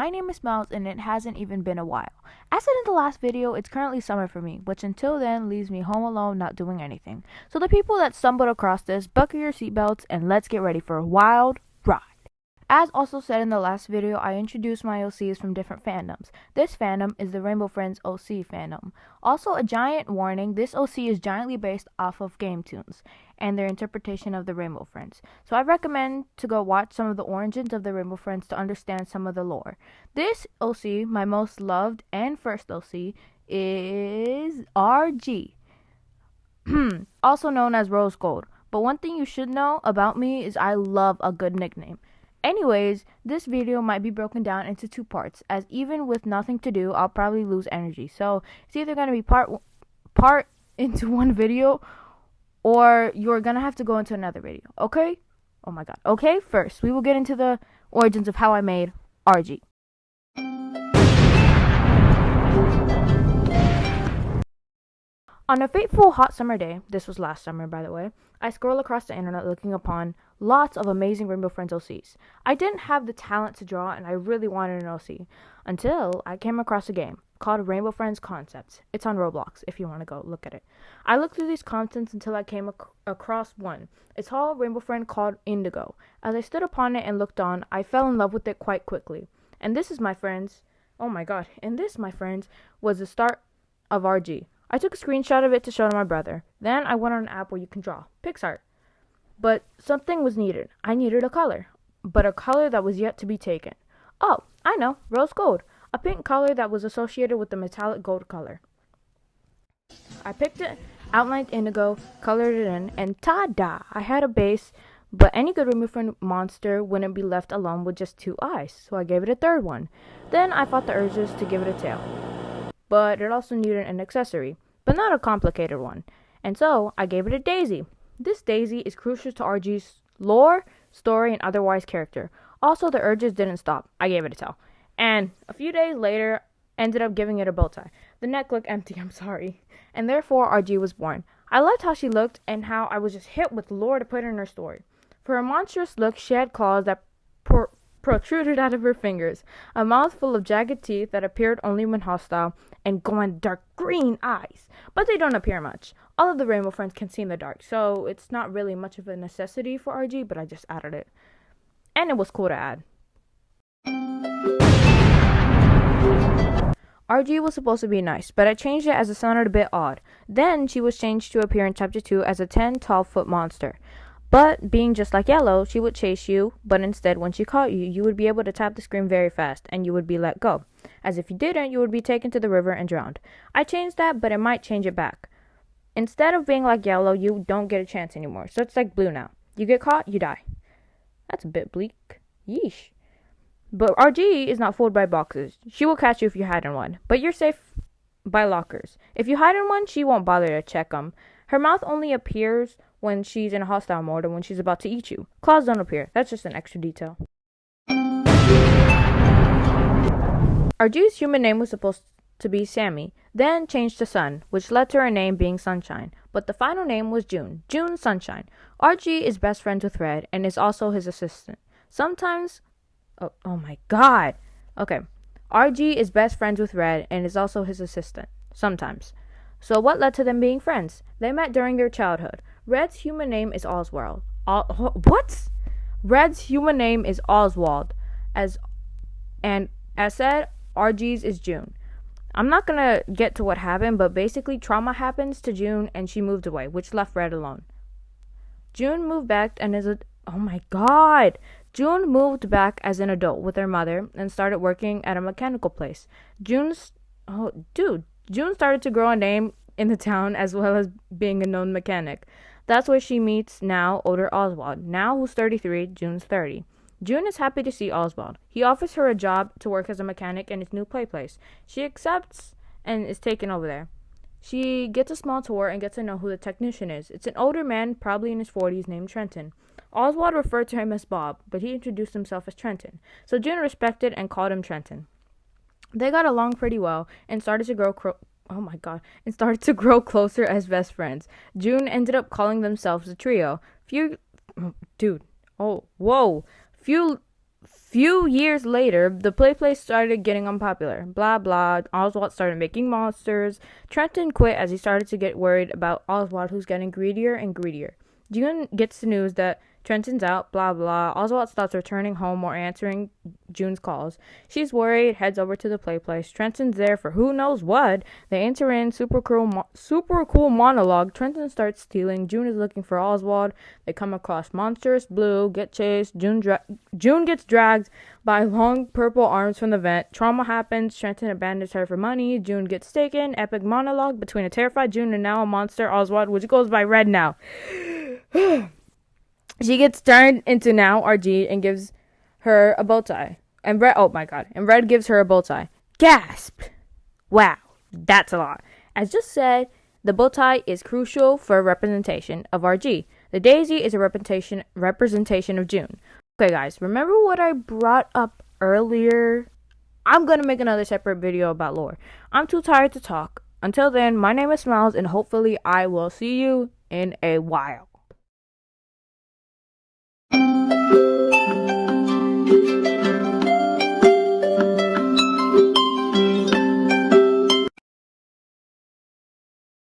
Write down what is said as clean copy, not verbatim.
my name is Miles and it hasn't even been a while. As said in the last video, it's currently summer for me, which until then leaves me home alone not doing anything. So the people that stumbled across this, buckle your seatbelts and let's get ready for a wild ride. As also said in the last video, I introduced my OCs from different fandoms. This fandom is the Rainbow Friends OC fandom. Also, a giant warning, this OC is giantly based off of game tunes and their interpretation of the Rainbow Friends. So I recommend to go watch some of the origins of the Rainbow Friends to understand some of the lore. This OC, my most loved and first OC, is RG, also known as Rose Gold. But one thing you should know about me is I love a good nickname. Anyways, this video might be broken down into two parts, as even with nothing to do, I'll probably lose energy. So it's either going to be part into one video, or you're going to have to go into another video, okay? Oh my god. Okay, first, we will get into the origins of how I made RG. On a fateful hot summer day, this was last summer by the way, I scroll across the internet looking upon lots of amazing Rainbow Friends OCs. I didn't have the talent to draw and I really wanted an OC until I came across a game called Rainbow Friends Concepts. It's on Roblox if you want to go look at it. I looked through these contents until I came across one. It's all Rainbow Friend called Indigo. As I stood upon it and looked on, I fell in love with it quite quickly. And this is my friends. Oh my god. And this, my friends, was the start of RG. I took a screenshot of it to show to my brother. Then I went on an app where you can draw PixArt. But something was needed. I needed a color, but a color that was yet to be taken. Oh, I know, rose gold, a pink color that was associated with the metallic gold color. I picked it, outlined indigo, colored it in, and ta-da! I had a base, but any good Rainbow Friend monster wouldn't be left alone with just two eyes, so I gave it a third one. Then I fought the urges to give it a tail. But it also needed an accessory, but not a complicated one. And so, I gave it a daisy. This daisy is crucial to RG's lore, story, and otherwise character. Also, the urges didn't stop. I gave it a tail. And a few days later, ended up giving it a bow tie. The neck looked empty, I'm sorry. And therefore, RG was born. I loved how she looked and how I was just hit with lore to put in her story. For her monstrous look, she had claws that protruded out of her fingers, a mouth full of jagged teeth that appeared only when hostile, and glowing dark green eyes. But they don't appear much. All of the Rainbow Friends can see in the dark, so it's not really much of a necessity for RG, but I just added it. And it was cool to add. RG was supposed to be nice, but I changed it as it sounded a bit odd. Then she was changed to appear in Chapter 2 as a 10-12-foot monster. But, being just like Yellow, she would chase you, but instead, when she caught you, you would be able to tap the screen very fast, and you would be let go. As if you didn't, you would be taken to the river and drowned. I changed that, but it might change it back. Instead of being like Yellow, you don't get a chance anymore, so it's like Blue now. You get caught, you die. That's a bit bleak. Yeesh. But RG is not fooled by boxes. She will catch you if you hide in one, but you're safe by lockers. If you hide in one, she won't bother to check them. Her mouth only appears when she's in a hostile mode or when she's about to eat you. Claws don't appear. That's just an extra detail. RG's human name was supposed to be Sammy, then changed to Sun, which led to her name being Sunshine. But the final name was June. June Sunshine. RG is best friends with Red and is also his assistant. Sometimes... Oh my god. Okay. RG is best friends with Red and is also his assistant. Sometimes. So what led to them being friends? They met during their childhood. Red's human name is Oswald. What? Red's human name is Oswald. As said, RG's is June. I'm not gonna get to what happened, but basically trauma happens to June and she moved away, which left Red alone. June moved back and oh my god! June moved back as an adult with her mother and started working at a mechanical place. June started to grow a name in the town as well as being a known mechanic. That's where she meets now older Oswald. Now who's 33, June's 30. June is happy to see Oswald. He offers her a job to work as a mechanic in his new place. She accepts and is taken over there. She gets a small tour and gets to know who the technician is. It's an older man, probably in his 40s, named Trenton. Oswald referred to him as Bob, but he introduced himself as Trenton. So June respected and called him Trenton. They got along pretty well and started to grow closer as best friends. June ended up calling themselves a trio. Few Few years later, the place started getting unpopular. Blah blah. Oswald started making monsters. Trenton quit as he started to get worried about Oswald, who's getting greedier and greedier. June gets the news that Trenton's out. Blah blah. Oswald stops returning home or answering June's calls. She's worried. Heads over to the place. Trenton's there for who knows what. They enter in. Super cool monologue. Trenton starts stealing. June is looking for Oswald. They come across monsters. Blue get chased. June gets dragged by long purple arms from the vent. Trauma happens. Trenton abandons her for money. June gets taken. Epic monologue between a terrified June and now a monster Oswald, which goes by Red now. She gets turned into now RG and gives her a bow tie. And Red, oh my god, and Red gives her a bow tie. Gasp! Wow, that's a lot. As just said, the bow tie is crucial for representation of RG. The daisy is a representation of June. Okay guys, remember what I brought up earlier? I'm going to make another separate video about lore. I'm too tired to talk. Until then, my name is Smiles, and hopefully I will see you in a while.